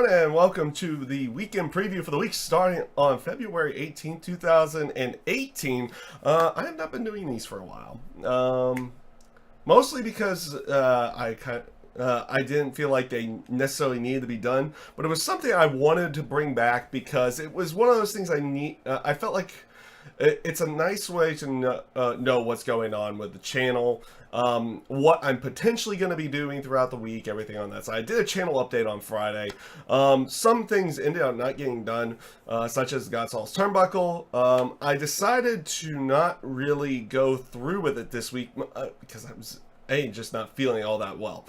everyone, and welcome to the weekend preview for the week starting on February 18th, 2018. I have not been doing these for a while, mostly because I didn't feel like they necessarily needed to be done, but it was something I wanted to bring back because it was one of those things I felt like it's a nice way to know what's going on with the channel, what I'm potentially going to be doing throughout the week, everything on that side. I did a channel update on Friday. Some things ended up not getting done, such as God's All's Turnbuckle. I decided to not really go through with it this week because I was just not feeling all that well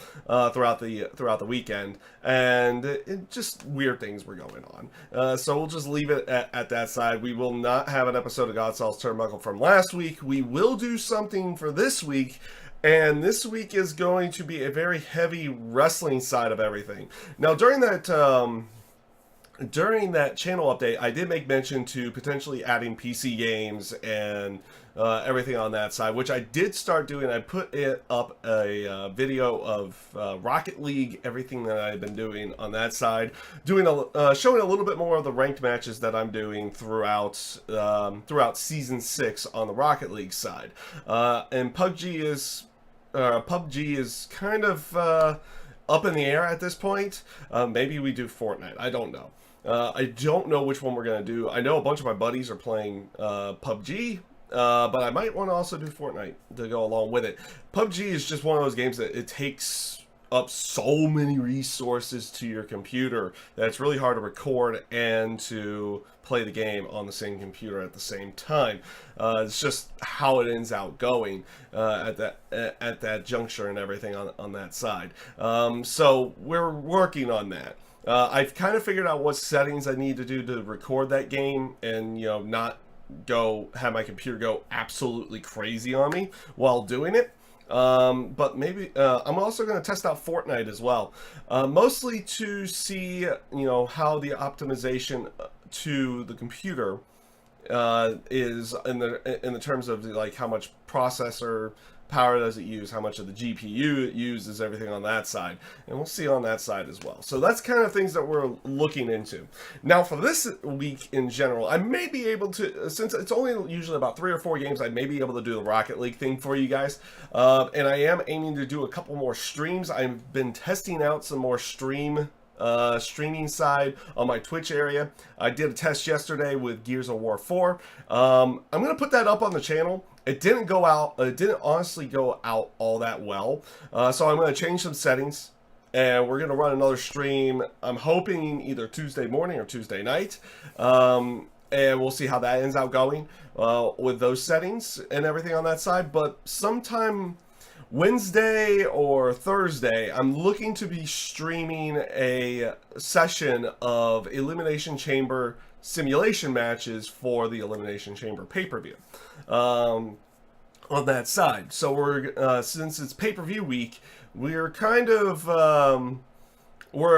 throughout the weekend, and just weird things were going on. So we'll just leave it at that side. We will not have an episode of God's All's Turnbuckle from last week. We will do something for this week, and this week is going to be a very heavy wrestling side of everything. Now, during that channel update, I did make mention to potentially adding PC games and everything on that side, which I did start doing. I put up a video of Rocket League, everything that I've been doing on that side, showing a little bit more of the ranked matches that I'm doing throughout Season 6 on the Rocket League side. And PUBG is kind of up in the air at this point. Maybe we do Fortnite. I don't know. I don't know which one we're going to do. I know a bunch of my buddies are playing PUBG, but I might want to also do Fortnite to go along with it. PUBG is just one of those games that it takes up so many resources to your computer that it's really hard to record and to play the game on the same computer at the same time. It's just how it ends out going at that juncture and everything on that side. So we're working on that. I've kind of figured out what settings I need to do to record that game and, not have my computer go absolutely crazy on me while doing it. But maybe I'm also going to test out Fortnite as well, mostly to see, how the optimization to the computer is in the terms of like how much processor power does it use, how much of the GPU it uses, everything on that side, and we'll see on that side as well. So that's kind of things that we're looking into. Now for this week in general, I may be able to, since it's only usually about 3 or 4 games, I may be able to do the Rocket League thing for you guys, and I am aiming to do a couple more streams. I've been testing out some more streaming side on my Twitch area. I did a test yesterday with Gears of War 4. I'm going to put that up on the channel. It didn't honestly go out all that well. So I'm going to change some settings and we're going to run another stream. I'm hoping either Tuesday morning or Tuesday night. And we'll see how that ends out going with those settings and everything on that side. But sometime Wednesday or Thursday, I'm looking to be streaming a session of Elimination Chamber simulation matches for the Elimination Chamber pay-per-view on that side. So we're since it's pay-per-view week, we're kind of on one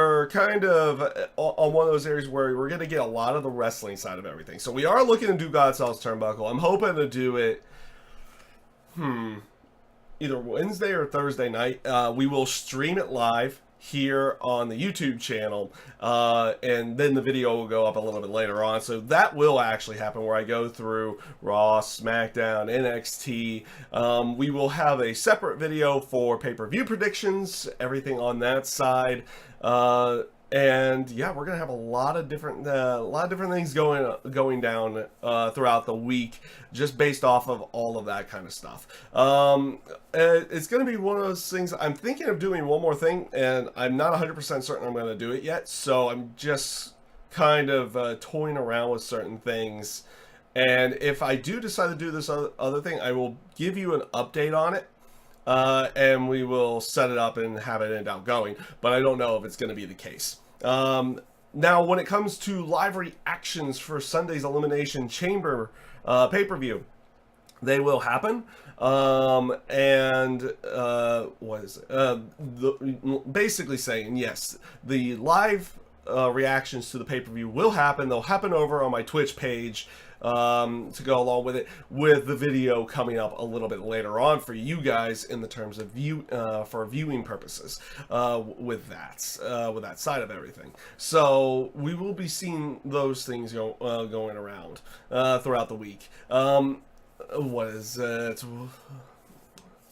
of those areas where we're going to get a lot of the wrestling side of everything. So we are looking to do God's All's Turnbuckle. I'm hoping to do it either Wednesday or Thursday night. We will stream it live here on the YouTube channel, and then the video will go up a little bit later on. So that will actually happen, where I go through Raw, SmackDown, NXT. We will have a separate video for pay-per-view predictions, everything on that side. And yeah, we're gonna have a lot of different things going down throughout the week, just based off of all of that kind of stuff. It's gonna be one of those things. I'm thinking of doing one more thing, and I'm not 100% certain I'm gonna do it yet. So I'm just kind of toying around with certain things. And if I do decide to do this other thing, I will give you an update on it. And we will set it up and have it end out going, but I don't know if it's going to be the case. Now, when it comes to live reactions for Sunday's Elimination Chamber pay-per-view, they will happen. What is it? Basically saying, yes, the live reactions to the pay-per-view will happen. They'll happen over on my Twitch page. to go along with it, with the video coming up a little bit later on for you guys in the terms of for viewing purposes with that side of everything. So we will be seeing those things going around throughout the week. What is it?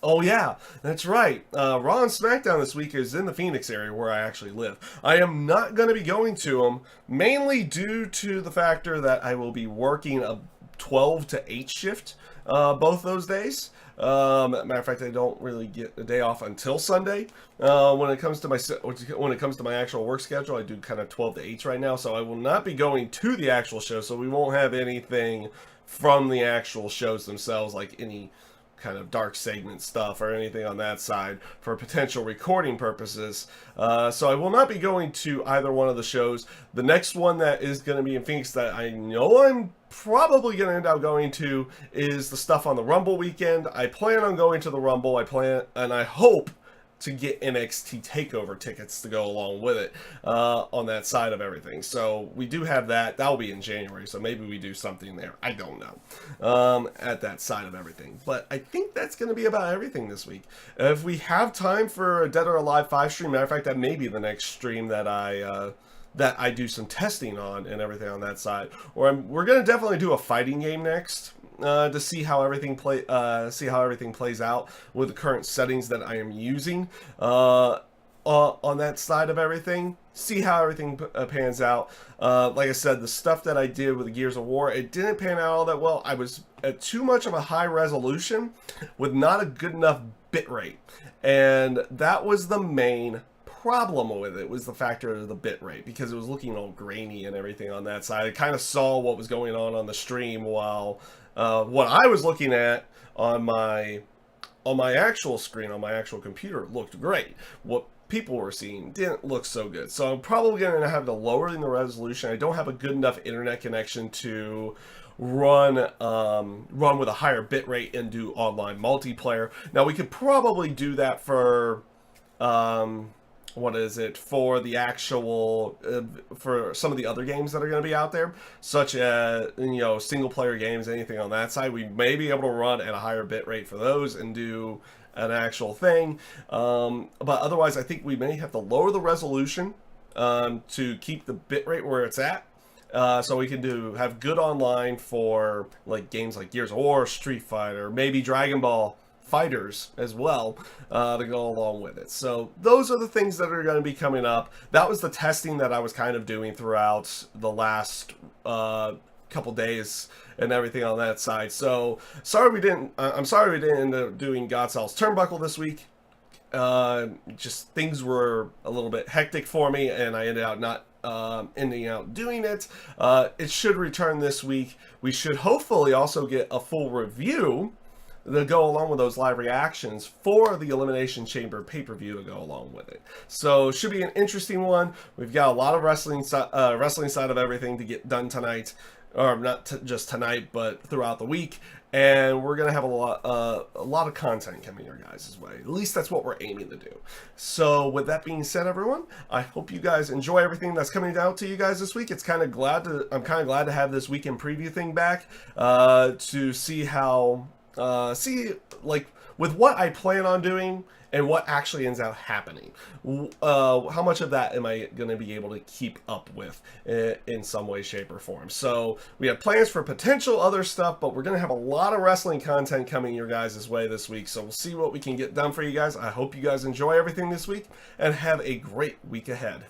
Oh yeah, that's right. Raw and SmackDown this week is in the Phoenix area where I actually live. I am not going to be going to them, mainly due to the factor that I will be working a 12 to 8 shift both those days. Matter of fact, I don't really get a day off until Sunday. When it comes to my actual work schedule, I do kind of 12 to 8s right now, so I will not be going to the actual show. So we won't have anything from the actual shows themselves, like any kind of dark segment stuff or anything on that side for potential recording purposes. So I will not be going to either one of the shows. The next one that is going to be in Phoenix that I know I'm probably going to end up going to is the stuff on the Rumble weekend. I plan on going to the Rumble. I hope to get NXT TakeOver tickets to go along with it on that side of everything. So we do have that. That will be in January, so maybe we do something there. I don't know at that side of everything. But I think that's going to be about everything this week. If we have time for a Dead or Alive 5 stream, matter of fact, that may be the next stream that I do some testing on and everything on that side. Or we're going to definitely do a fighting game next. To see how everything plays out with the current settings that I am using on that side of everything. See how everything pans out. Like I said, the stuff that I did with the Gears of War, it didn't pan out all that well. I was at too much of a high resolution with not a good enough bit rate, and that was the main problem with it, was the factor of the bit rate, because it was looking all grainy and everything on that side. I kind of saw what was going on the stream while what I was looking at on my actual screen, on my actual computer, looked great. What people were seeing didn't look so good. So I'm probably going to have to lower the resolution. I don't have a good enough internet connection to run with a higher bit rate and do online multiplayer. Now we could probably do that for for the actual for some of the other games that are going to be out there, such as single player games, anything on that side. We may be able to run at a higher bit rate for those and do an actual thing, but otherwise I think we may have to lower the resolution to keep the bit rate where it's at, so we can have good online for like games like Gears of War, Street Fighter, maybe Dragon Ball Fighters as well, to go along with it. So those are the things that are going to be coming up. That was the testing that I was kind of doing throughout the last couple days and everything on that side. So I'm sorry we didn't end up doing Godsal's Turnbuckle this week. Just things were a little bit hectic for me, and I ended up not ending out doing it. It should return this week. We should hopefully also get a full review to go along with those live reactions for the Elimination Chamber pay-per-view to go along with it. So should be an interesting one. We've got a lot of wrestling side of everything to get done tonight, or not just tonight, but throughout the week. And we're gonna have a lot of content coming your guys' way. At least that's what we're aiming to do. So with that being said, everyone, I hope you guys enjoy everything that's coming out to you guys this week. I'm kind of glad to have this weekend preview thing back to see how. Like with what I plan on doing and what actually ends up happening, how much of that am I going to be able to keep up with in some way, shape, or form. So we have plans for potential other stuff, but we're going to have a lot of wrestling content coming your guys' way this week. So we'll see what we can get done for you guys. I hope you guys enjoy everything this week and have a great week ahead.